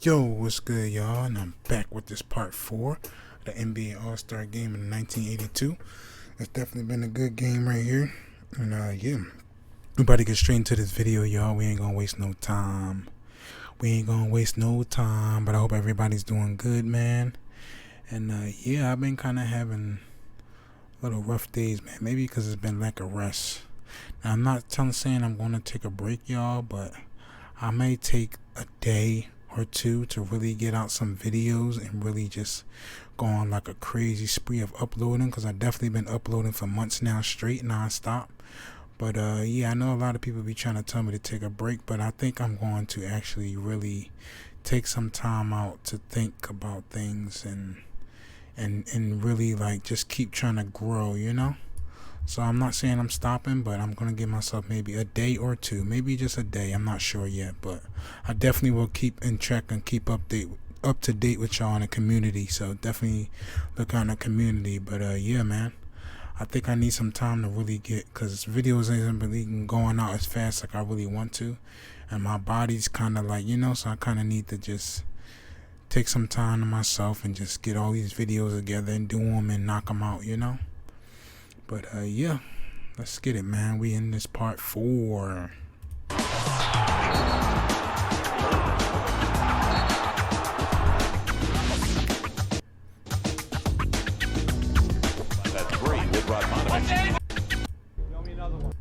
Yo, what's good, y'all? And I'm back with this part 4 of the NBA All-Star game in 1982. It's definitely been a good game right here. And yeah, we about to get straight into this video, y'all. We ain't gonna waste no time. But I hope everybody's doing good, man. And yeah, I've been kind of having little rough days, man. Maybe because it's been lack of rest. Now, I'm not saying I'm gonna take a break, y'all, but I may take a day or two to really get out some videos and really just go on like a crazy spree of uploading, because I've definitely been uploading for months now straight, non-stop. But yeah, I know a lot of people be trying to tell me to take a break, but I think I'm going to actually really take some time out to think about things and really like just keep trying to grow, you know? So I'm not saying I'm stopping, but I'm going to give myself maybe a day or two, maybe just a day. I'm not sure yet, but I definitely will keep in check and keep up to date with y'all in the community. So definitely look on the community. But yeah, man, I think I need some time to really get, because videos ain't really going out as fast like I really want to. And my body's kind of like, you know, so I kind of need to just take some time to myself and just get all these videos together and do them and knock them out, you know. But yeah, let's get it, man. We in this part 4. That's 3 with Rodmanovich. Show me another one.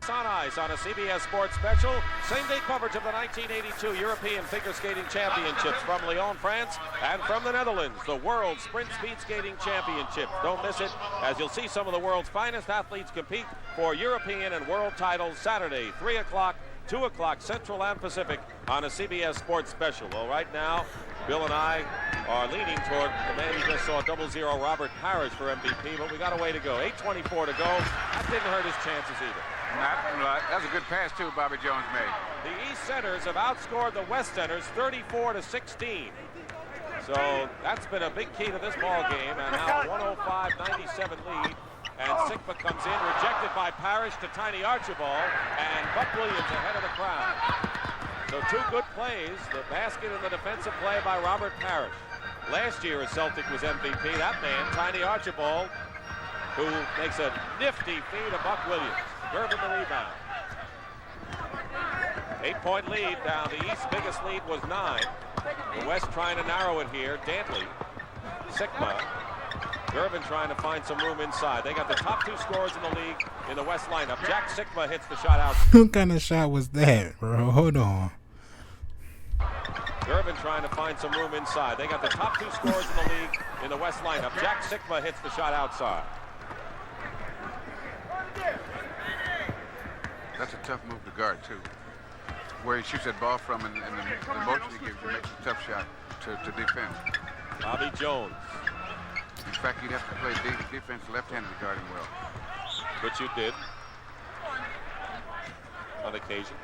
On ice on a CBS Sports special. Same-day coverage of the 1982 European Figure Skating Championships from Lyon, France, and from the Netherlands, the World Sprint Speed Skating Championships. Don't miss it, as you'll see some of the world's finest athletes compete for European and world titles Saturday, 3 o'clock, 2 o'clock Central and Pacific on a CBS Sports special. Well, right now, Bill and I are leaning toward the man you just saw, 0-0 Robert Parrish for MVP, but we got a way to go. 8:24 to go. That didn't hurt his chances either. That was a good pass, too, Bobby Jones made. The East Centers have outscored the West Centers 34-16. So that's been a big key to this ball game, and now a 105-97 lead. And Sikma comes in, rejected by Parrish to Tiny Archibald, and Buck Williams ahead of the crowd. So 2 good plays, the basket and the defensive play by Robert Parrish. Last year, a Celtic was MVP. That man, Tiny Archibald, who makes a nifty feed to Buck Williams. Erving the rebound. 8-point lead now. The East's biggest lead was 9. The West trying to narrow it here. Dantley, Sikma, Erving trying to find some room inside. They got the top 2 scorers in the league in the West lineup. Jack Sikma hits the shot out. What kind of shot was that, bro? Hold on. Erving trying to find some room inside. They got the top 2 scorers in the league in the West lineup. Jack Sikma hits the shot outside. That's a tough move to guard, too. Where he shoots that ball from and the motion he gives you makes a tough shot to defend. Bobby Jones. In fact, you'd have to play defense left-handed to guard him well. Which you did. On occasion.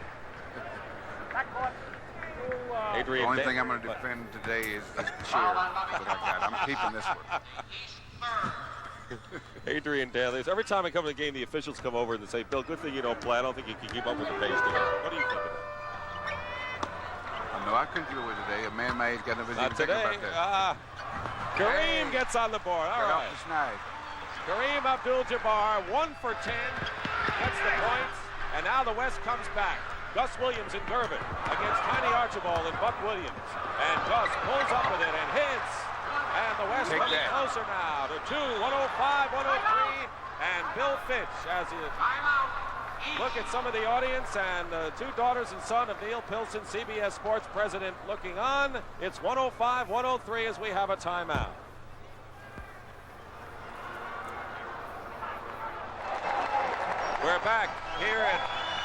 Adrian, The only thing I'm going to defend today is the chair that I got. I'm keeping this one. Adrian Daly. Every time I come to the game, the officials come over and say, Bill, good thing you don't play. I don't think you can keep up with the pace today. What do you think of that? No, I couldn't do it today. A man my age got no Not thinking today. about that. Kareem gets on the board. All right. Kareem Abdul-Jabbar, 1 for 10. Gets the points. And now the West comes back. Gus Williams and Gervin against Tiny Archibald and Buck Williams. And Gus pulls up with it and hits. And the West coming closer now to 2, 105-103. And Bill Fitch, as you look at some of the audience, and the 2 daughters and son of Neil Pilson, CBS Sports president, looking on. It's 105-103 as we have a timeout. We're back here at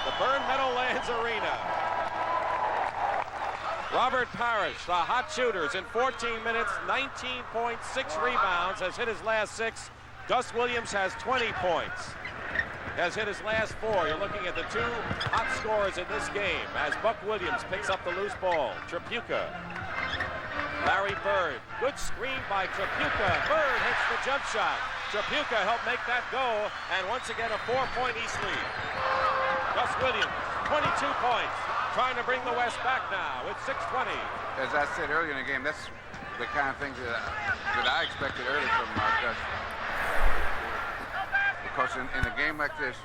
the Byrne Meadowlands Arena. Robert Parrish, the hot shooters, in 14 minutes, 19.6 rebounds, has hit his last 6. Gus Williams has 20 points, has hit his last 4. You're looking at the 2 hot scorers in this game as Buck Williams picks up the loose ball. Tripucka, Larry Bird, good screen by Tripucka. Bird hits the jump shot. Tripucka helped make that go, and once again a 4-point East lead. Gus Williams, 22 points. trying to bring the West back now with 6:20. As I said earlier in the game, that's the kind of things that I expected early from Gus. Because in a game like this,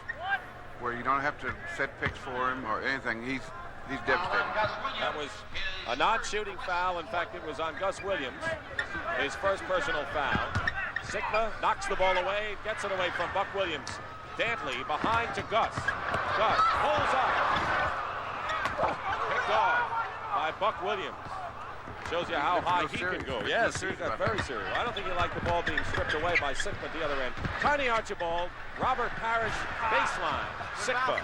where you don't have to set picks for him or anything, he's devastating. That was a non-shooting foul. In fact, it was on Gus Williams, his first personal foul. Sigma knocks the ball away, gets it away from Buck Williams. Dantley behind to Gus. Gus pulls up. Picked off by Buck Williams. Shows you how high he can go. Yes, he got very serious. I don't think he liked the ball being stripped away by Sigma at the other end. Tiny Archibald, Robert Parrish, baseline. Sigma.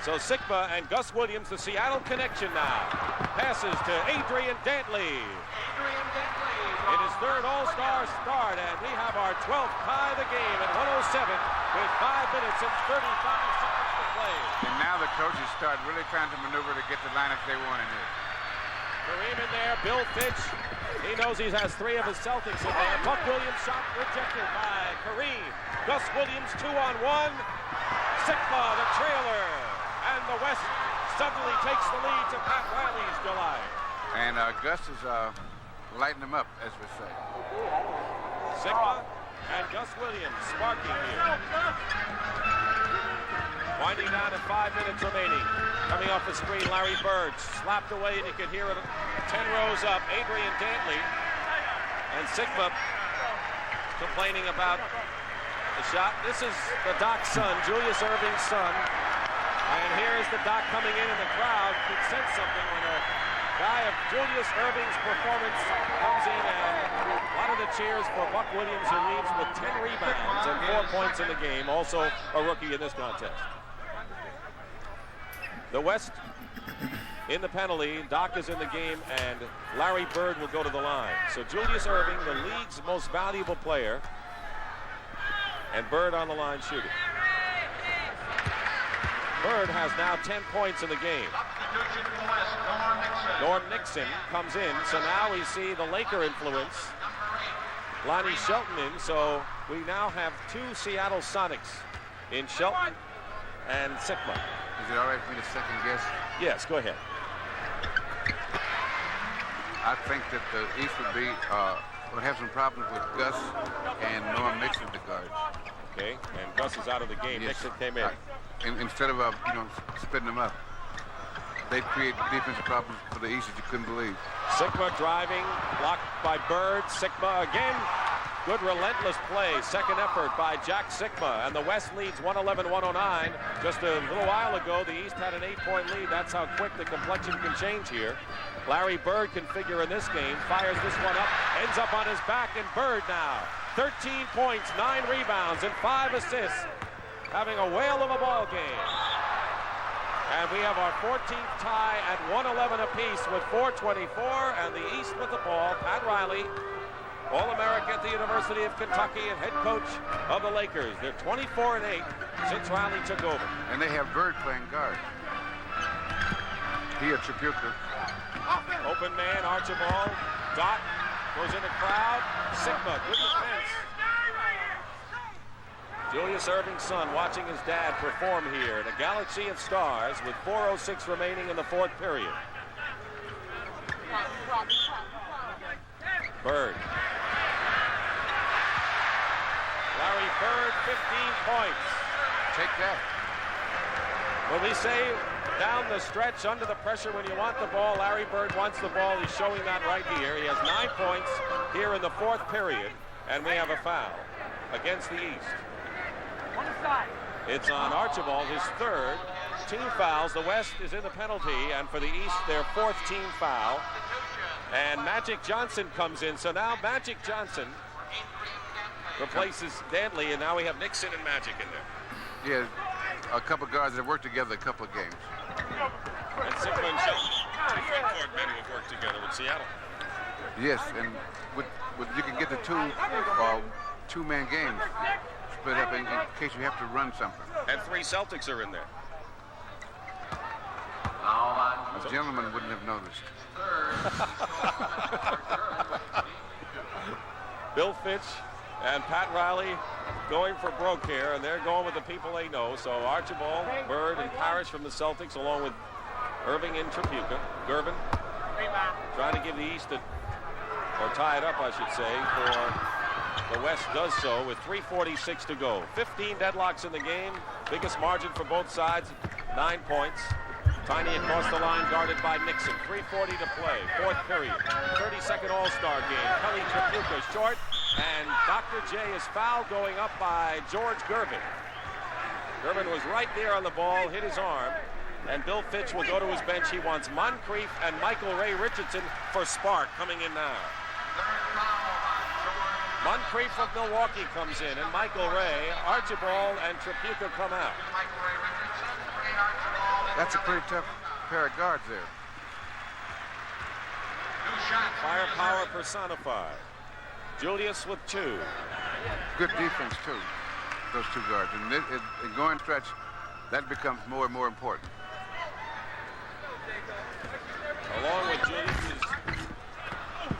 So Sigma and Gus Williams, the Seattle connection now. Passes to Adrian Dantley. In his third All-Star start, and we have our 12th tie of the game at 107 with 5 minutes and 35 seconds to play. And now the coaches start really trying to maneuver to get the lineups they want in here. Kareem in there, Bill Fitch. He knows he has 3 of his Celtics in there. Buck Williams shot rejected by Kareem. Gus Williams 2-on-1. Sigma the trailer. And the West suddenly takes the lead to Pat Riley's July. And Gus is lighting them up, as we say. Sigma and Gus Williams sparking here. Winding down to 5 minutes remaining. Coming off the screen, Larry Bird slapped away, and you could hear it 10 rows up. Adrian Dantley and Sigma complaining about the shot. This is the Doc's son, Julius Erving's son. And here's the Doc coming in, and the crowd could sense something when a guy of Julius Erving's performance comes in, and a lot of the cheers for Buck Williams, who leads with 10 rebounds and 4 points in the game, also a rookie in this contest. The West in the penalty, Doc is in the game, and Larry Bird will go to the line. So Julius Erving, the league's most valuable player, and Bird on the line shooting. Bird has now 10 points in the game. Norm Nixon comes in, so now we see the Laker influence. Lonnie Shelton in, so we now have 2 Seattle Sonics in Shelton and Sigma. Is it all right for me to second guess? Yes, go ahead. I think that the East would have some problems with Gus and Norm Nixon at the guard. Okay, and Gus is out of the game. Yes. Nixon came in. Instead of splitting them up, they create defensive problems for the East that you couldn't believe. Sigma driving, blocked by Bird. Sigma again. Good relentless play. Second effort by Jack Sigma, and the West leads 111-109. Just a little while ago, the East had an 8-point lead. That's how quick the complexion can change here. Larry Bird can figure in this game. Fires this one up, ends up on his back, and Bird now 13 points, 9 rebounds, and 5 assists. Having a whale of a ball game. And we have our 14th tie at 111 apiece with 4:24, and the East with the ball. Pat Riley, All-American at the University of Kentucky and head coach of the Lakers. They're 24-8 since Riley took over. And they have Bird playing guard. He a Tripucka. Open man, Archibald. Dot goes in the crowd. Sigma, good defense. Julius Erving's son watching his dad perform here in a galaxy of stars with 4:06 remaining in the 4th period. Bird. Larry Bird, 15 points. Take that. When we say down the stretch, under the pressure, when you want the ball, Larry Bird wants the ball. He's showing that right here. He has 9 points here in the 4th period, and we have a foul against the East. It's on Archibald, his 3rd. 2 fouls. The West is in the penalty, and for the East, their 4th team foul. And Magic Johnson comes in. So now Magic Johnson replaces Dantley, and now we have Nixon and Magic in there. Yeah, a couple guards that have worked together a couple of games. And Sigma and Shelton, 2 front-court men who have worked together with Seattle. Yes, and with you can get the 2-man games split up in case you have to run something. And 3 Celtics are in there. A gentleman wouldn't have noticed. Bill Fitch and Pat Riley going for broke here, and they're going with the people they know. So Archibald, Bird, and Parrish from the Celtics, along with Erving in Trapuka. Gervin trying to give the East or tie it up, I should say, for the West does so with 3:46 to go. 15 deadlocks in the game. Biggest margin for both sides, 9 points. Tiny across the line, guarded by Nixon. 3:40 to play, fourth period. 32nd All-Star game. Kelly Trapuka short, and Dr. J is fouled going up by George Gervin. Gervin was right there on the ball, hit his arm, and Bill Fitch will go to his bench. He wants Moncrief and Michael Ray Richardson for Spark coming in now. Moncrief of Milwaukee comes in, and Michael Ray, Archibald, and Trapuka come out. That's a pretty tough pair of guards there. Firepower personified. Julius with 2. Good defense, too, those 2 guards. And in going stretch, that becomes more and more important. Along with Julius'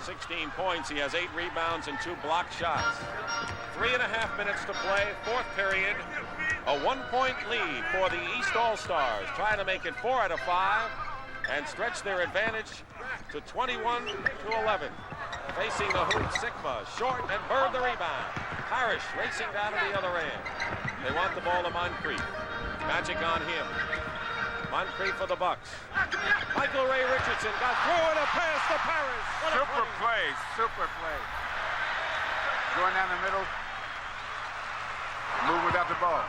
16 points, he has 8 rebounds and 2 block shots. 3.5 minutes to play, fourth period. A 1-point lead for the East All-Stars, trying to make it 4 out of 5 and stretch their advantage to 21 to 11. Facing the hoop, Sigma, short, and Bird the rebound. Parrish racing down to the other end. They want the ball to Moncrief. Magic on him. Moncrief for the Bucks. Michael Ray Richardson got through and a pass to Parrish. Super play, super play. Going down the middle, move without the ball.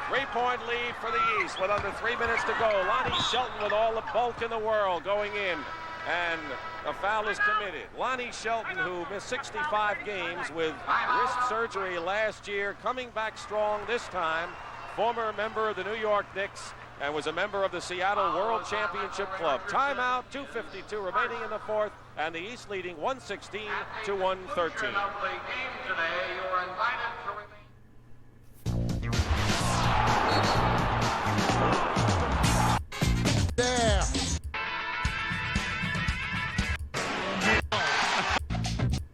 3-point lead for the East with under 3 minutes to go. Lonnie Shelton with all the bulk in the world going in, and a foul is committed. Lonnie Shelton, who missed 65 games with wrist surgery last year, coming back strong this time. Former member of the New York Knicks and was a member of the Seattle World Championship Club. Timeout, 2:52 remaining in the fourth, and the East leading 116 to 113. There.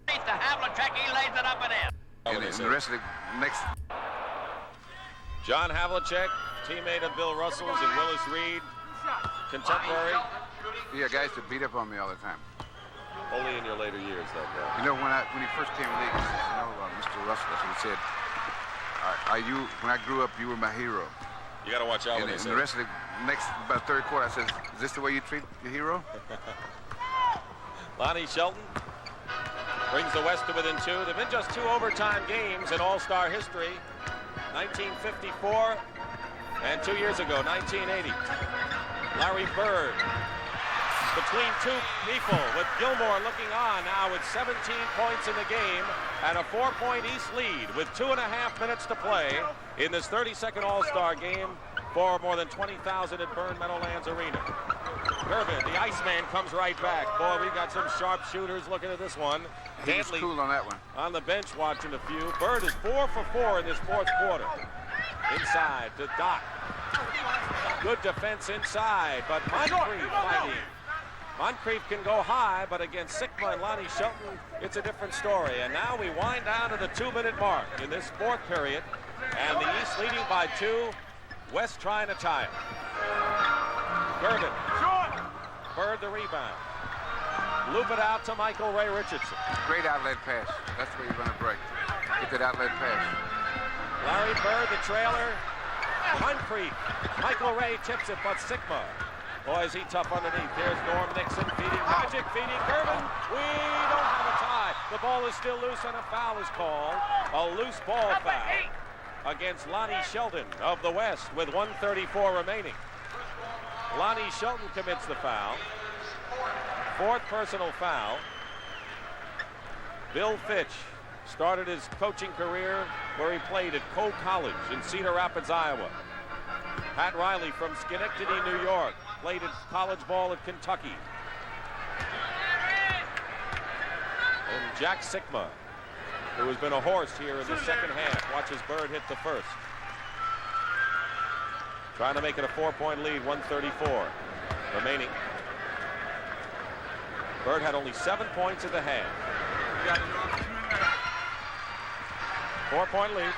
To Havlicek, he lays it up and in. And the rest of the next. John Havlicek, teammate of Bill Russell's and Willis Reed, contemporary. Yeah, guys that beat up on me all the time. Only in your later years, though, bro. You know, when he first came in the league, he said, you know, Mr. Russell, that's what he said. When I grew up, you were my hero. You got to watch out And when they in say the rest of the next, about third quarter, I said, is this the way you treat your hero? Lonnie Shelton brings the West to within 2. They've been just 2 overtime games in All-Star history. 1954 and 2 years ago, 1980. Larry Bird between 2 people with Gilmore looking on now with 17 points in the game and a 4-point East lead with 2.5 minutes to play in this 32nd All-Star game for more than 20,000 at Byrne Meadowlands Arena. Gervin, the Iceman, comes right back. Boy, we got some sharp shooters looking at this one. He was cool on that one. On the bench watching a few. Bird is 4 for 4 in this fourth quarter. Inside to Doc. Good defense inside, but Moncrief fighting. Moncrief can go high, but against Sigma and Lonnie Shelton, it's a different story. And now we wind down to the 2-minute mark in this fourth period. And the East leading by 2. West trying to tie it. Gervin. Bird the rebound. Loop it out to Michael Ray Richardson. Great outlet pass. That's where you're going to break. Get that outlet pass. Larry Bird, the trailer. Moncrief. Michael Ray tips it, but Sigma. Boy, is he tough underneath. Here's Norm Nixon feeding Magic, feeding Gervin. We don't have a tie. The ball is still loose and a foul is called. A loose ball foul against Lonnie Shelton of the West with 1:34 remaining. Lonnie Shelton commits the foul. 4th personal foul. Bill Fitch started his coaching career where he played at Coe College in Cedar Rapids, Iowa. Pat Riley from Schenectady, New York, played at college ball at Kentucky. And Jack Sigma, who has been a horse here in the second half, watches Bird hit the first. Trying to make it a 4-point lead, 1:34 remaining. Bird had only 7 points at the half. 4-point lead.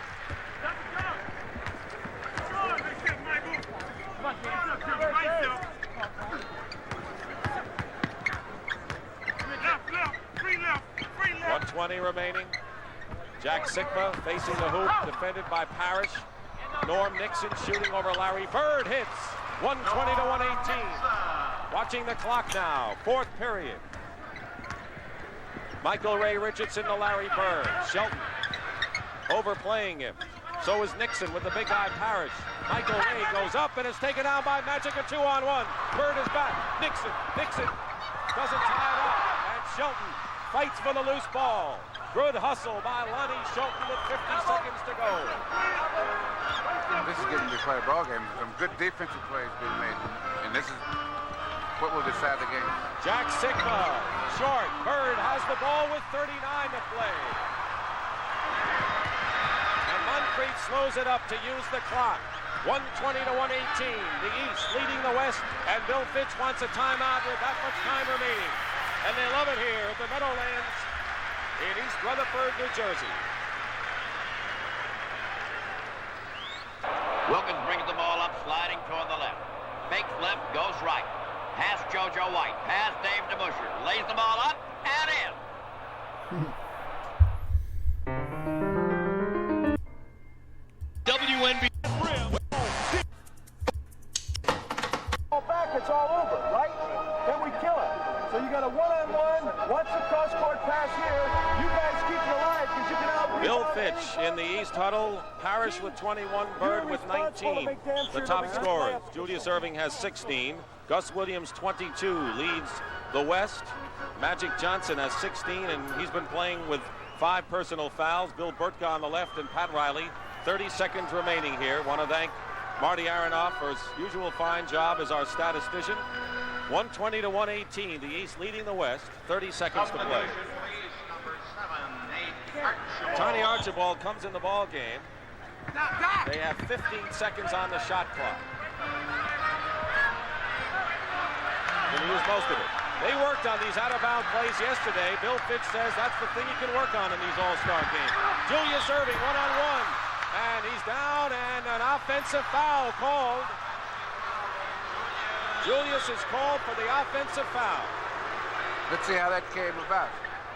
.120 remaining. Jack Sikma facing the hoop, defended by Parrish. Norm Nixon shooting over Larry Bird, hits. 120 to 118. Watching the clock now, fourth period. Michael Ray Richardson to Larry Bird. Shelton overplaying him. So is Nixon with the big guy Parrish. Michael Ray goes up and is taken down by Magic, a 2-on-1. Bird is back. Nixon doesn't tie it up. And Shelton fights for the loose ball. Good hustle by Lonnie Shelton with 50 seconds to go. This is getting to be quite a ball game. Some good defensive plays being made, and this is what will decide the game. Jack Sikma, short. Bird has the ball with 39 to play. And Moncrief slows it up to use the clock. 120 to 118. The East leading the West, and Bill Fitch wants a timeout with that much time remaining. And they love it here at the Meadowlands in East Rutherford, New Jersey. Wilkins brings the ball up, sliding toward the left. Fakes left, goes right. Pass JoJo White. Pass Dave DeBuscher. Lays the ball up and in. WNBA. Back, it's all over, right? Then we kill it. So you got a one-on-one. Once a cross-court pass here, you guys keep it alive because you can out. Bill Fitch in the East huddle. Parrish with 21, Bird with 19. The top scorers. Julius Erving has 16. Gus Williams, 22, leads the West. Magic Johnson has 16, and he's been playing with 5 personal fouls. Bill Burtka on the left and Pat Riley. 30 seconds remaining here. Want to thank Marty Aronoff for his usual fine job as our statistician. 120 to 118. The East leading the West. 30 seconds to play. Tiny Archibald comes in the ball game. They have 15 seconds on the shot clock. And he used most of it. They worked on these out-of-bound plays yesterday. Bill Fitch says that's the thing you can work on in these all-star games. Julius Erving, one-on-one. And he's down, and an offensive foul called. Julius is called for the offensive foul. Let's see how that came about.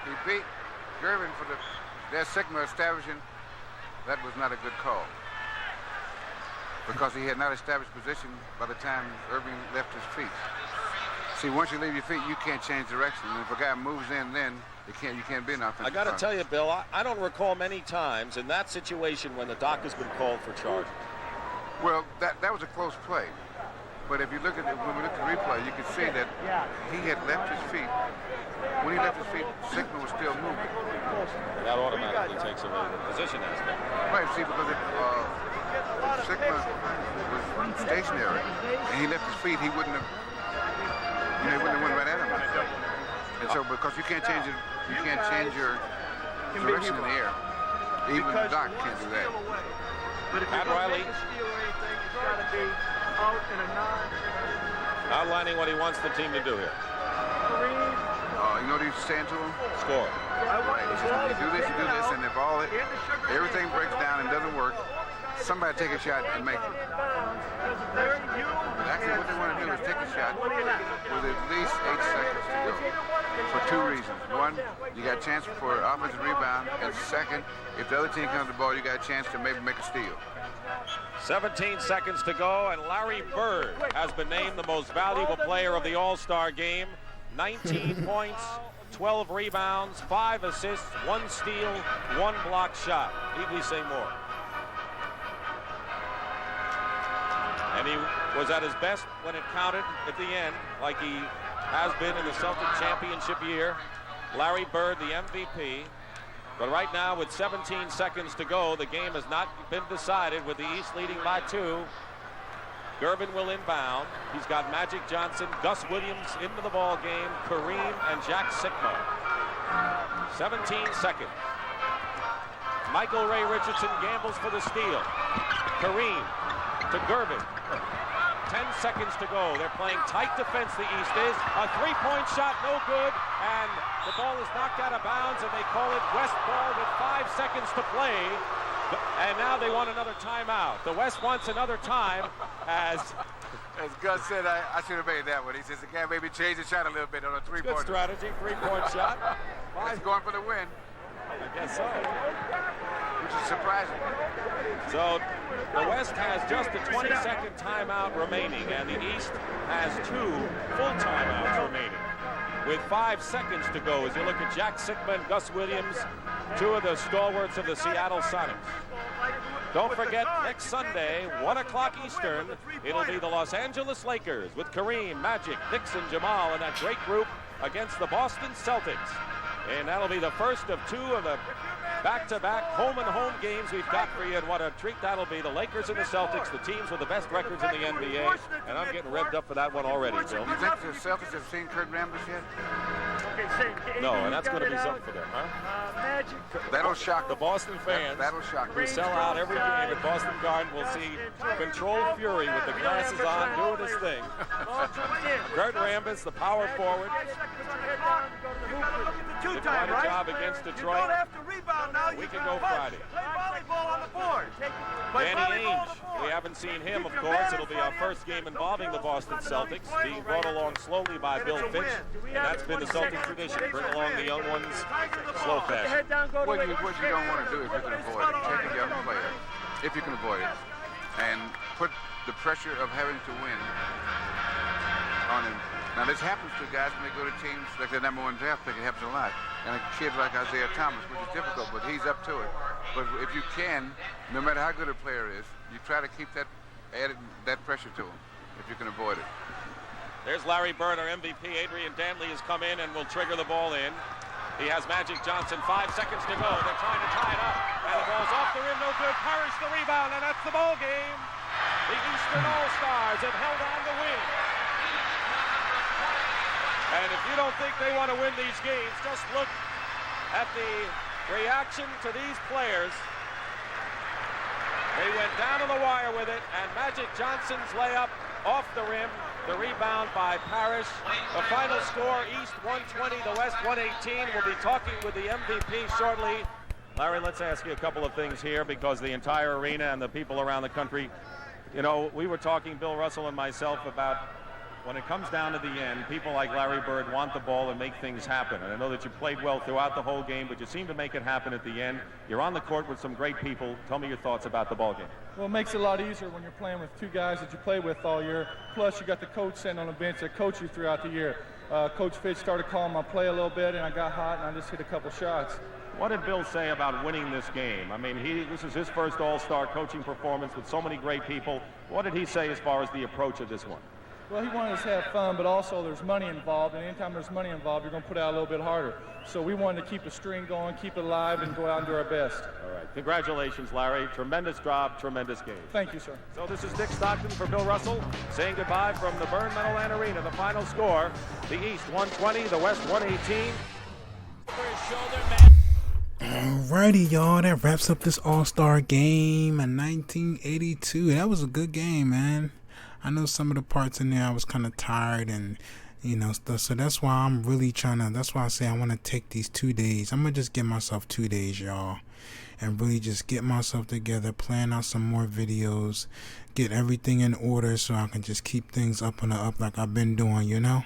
He beat Erving for their Sigma establishing. That was not a good call, because he had not established position by the time Erving left his feet. See, once you leave your feet, you can't change direction. And if a guy moves in, then you can't be an offensive. I got to tell you, Bill, I don't recall many times in that situation when the doc has been called for charges. Well, that was a close play. But if you look at it, when we look at the replay, you can see that he had left his feet. When he left his feet, Sigma was still moving. And that automatically takes away the position aspect. Right, see, because if Sigma was stationary and he left his feet, he wouldn't have, he wouldn't have went right at him. And so, because you can't change your direction in the air. Even the doc can't do that. Pat Riley outlining what he wants the team to do here. You know what he's saying to him? Score. Right. He says, you do this, and if everything breaks down and doesn't work, somebody take a shot and make it. But actually, what they want to do is take a shot with at least 8 seconds to go. For 2 reasons. One, you got a chance for an offensive rebound, and second, if the other team comes to the ball, you got a chance to maybe make a steal. 17 seconds to go, and Larry Bird has been named the most valuable player of the All-Star game. 19 points, 12 rebounds, 5 assists, 1 steal, 1 block shot. Need we say more? And he was at his best when it counted at the end, like he has been in the Celtic championship year. Larry Bird, the MVP. But right now, with 17 seconds to go, the game has not been decided, with the East leading by 2. Gervin will inbound. He's got Magic Johnson, Gus Williams into the ball game, Kareem, and Jack Sikma. 17 seconds. Michael Ray Richardson gambles for the steal. Kareem to Gervin. 10 seconds to go. They're playing tight defense, the East is. A 3-point shot, no good, and the ball is knocked out of bounds, and they call it West ball with 5 seconds to play. And now they want another timeout. The West wants another time as As Gus said, I should have made that one. He says, again, maybe change the shot a little bit on a Good three-point. strategy, three-point shot. He's going for the win, I guess so. which is surprising. So the West has just a 20-second timeout remaining, and the East has 2 full timeouts remaining. With 5 seconds to go, as you look at Jack Sickman, Gus Williams, 2 of the stalwarts of the Seattle Sonics. Don't forget, next Sunday, 1 o'clock Eastern, it'll be the Los Angeles Lakers with Kareem, Magic, Dixon, Jamal, and that great group against the Boston Celtics. And that'll be the first of 2 of the back-to-back home-and-home games we've got for you, and what a treat that'll be. The Lakers and the Celtics, the teams with the best records in the NBA, and I'm getting revved up for that one already, Bill. Do you think the Celtics have seen Kurt Rambis yet? No, and that's going to be something for them, huh? That'll shock The Boston fans That'll shock who them. sell out every game at Boston Garden will see controlled fury with the glasses on doing his thing. Kurt Rambis, the power forward, did quite a job against Detroit. A week ago Friday. Danny Ainge, we haven't seen him, of course. It'll be our first game involving the Boston Celtics, being brought along slowly by Bill Fitch, and that's been the Celtic tradition. Bring along the young ones slow fashion. What you don't want to do if you can avoid it, take a young player, if you can avoid it, and put the pressure of having to win on him. Now, this happens to guys when they go to teams like the #1 draft pick. It happens a lot. And a kid like Isaiah Thomas, which is difficult, but he's up to it. But if you can, no matter how good a player is, you try to keep that pressure to him, if you can avoid it. There's Larry Bird, our MVP. Adrian Dantley has come in and will trigger the ball in. He has Magic Johnson, 5 seconds to go. They're trying to tie it up. And the ball's off the rim, no good. Parrish the rebound, and that's the ball game. The Eastern All-Stars have held on to win. And if you don't think they want to win these games, just look at the reaction to these players. They went down to the wire with it, and Magic Johnson's layup off the rim. The rebound by Parrish. The final score, East 120, the West 118. We'll be talking with the MVP shortly. Larry, let's ask you a couple of things here, because the entire arena and the people around the country, you know, we were talking, Bill Russell and myself, about when it comes down to the end, people like Larry Bird want the ball and make things happen. And I know that you played well throughout the whole game, but you seem to make it happen at the end. You're on the court with some great people. Tell me your thoughts about the ball game. Well, it makes it a lot easier when you're playing with 2 guys that you play with all year. Plus, you got the coach sitting on the bench that coach you throughout the year. Coach Fitch started calling my play a little bit, and I got hot, and I just hit a couple shots. What did Bill say about winning this game? I mean, this is his first All-Star coaching performance with so many great people. What did he say as far as the approach of this one? Well, he wanted us to have fun, but also there's money involved, and anytime there's money involved, you're going to put out a little bit harder. So we wanted to keep the string going, keep it alive, and go out and do our best. All right. Congratulations, Larry. Tremendous job, tremendous game. Thank you, sir. So this is Dick Stockton for Bill Russell, saying goodbye from the Byrne Meadowland Arena. The final score, the East 120, the West 118. Alrighty, y'all. That wraps up this All-Star game in 1982. That was a good game, man. I know some of the parts in there I was kind of tired and, you know, stuff. So that's why I'm really that's why I say I want to take these 2 days. I'm going to just give myself 2 days, y'all. And really just get myself together, plan out some more videos, get everything in order so I can just keep things up on the up like I've been doing, you know.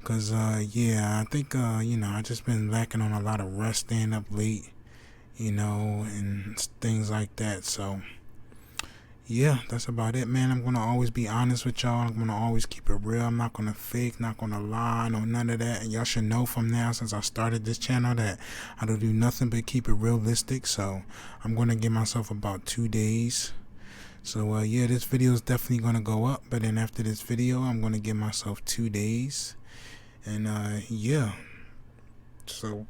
Because, yeah, I think, you know, I just been lacking on a lot of rest, staying up late, you know, and things like that. So yeah, that's about it, man. I'm going to always be honest with y'all. I'm going to always keep it real. I'm not going to fake, not going to lie, no none of that. And y'all should know from now, since I started this channel, that I don't do nothing but keep it realistic. So I'm going to give myself about 2 days. So, yeah, this video is definitely going to go up. But then after this video, I'm going to give myself 2 days. And, yeah. So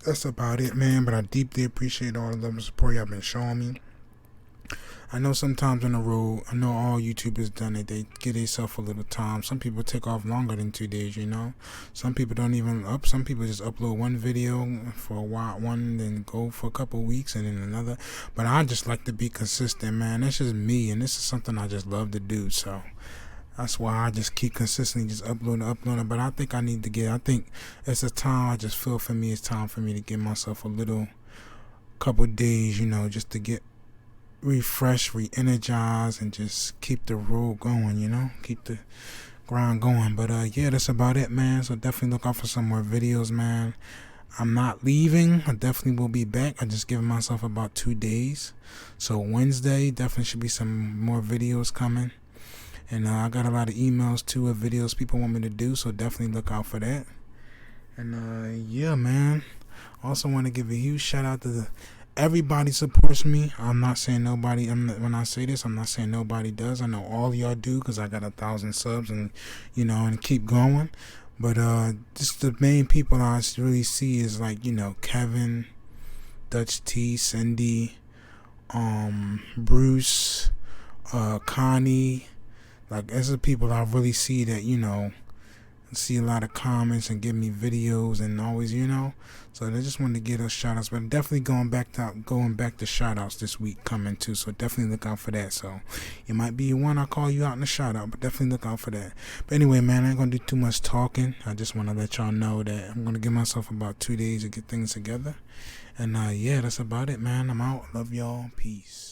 that's about it, man. But I deeply appreciate all the love and support y'all been showing me. I know sometimes on the road, I know all YouTubers done it. They give themselves a little time. Some people take off longer than 2 days, you know. Some people don't even some people just upload one video for a while, then go for a couple weeks and then another. But I just like to be consistent, man. That's just me, and this is something I just love to do. So that's why I just keep consistently just uploading. But I think I think it's a time, I just feel for me, it's time for me to give myself a little couple days, you know, just to get refresh, re-energize, and just keep the road going, you know, keep the grind going. But yeah, that's about it, man. So definitely look out for some more videos, man. I'm not leaving. I definitely will be back. I just giving myself about 2 days. So Wednesday definitely should be some more videos coming. And I got a lot of emails too of videos people want me to do, so definitely look out for that. And yeah, man. Also want to give a huge shout out to everybody supports me. I'm not saying nobody. When I say this, I'm not saying nobody does. I know all of y'all do, because I got 1,000 subs, and you know, and keep going. But just the main people I really see is, like, you know, Kevin, Dutch T, Cindy, Bruce, Connie. Like, those are people I really see that, you know, see a lot of comments and give me videos and always, you know. So I just wanted to give those shout outs. But I'm definitely going back to shout outs this week coming too. So definitely look out for that. So it might be one I'll call you out in a shout out, but definitely look out for that. But anyway, man, I ain't gonna do too much talking. I just want to let y'all know that I'm gonna give myself about 2 days to get things together. And yeah, that's about it, man. I'm out. Love y'all. Peace.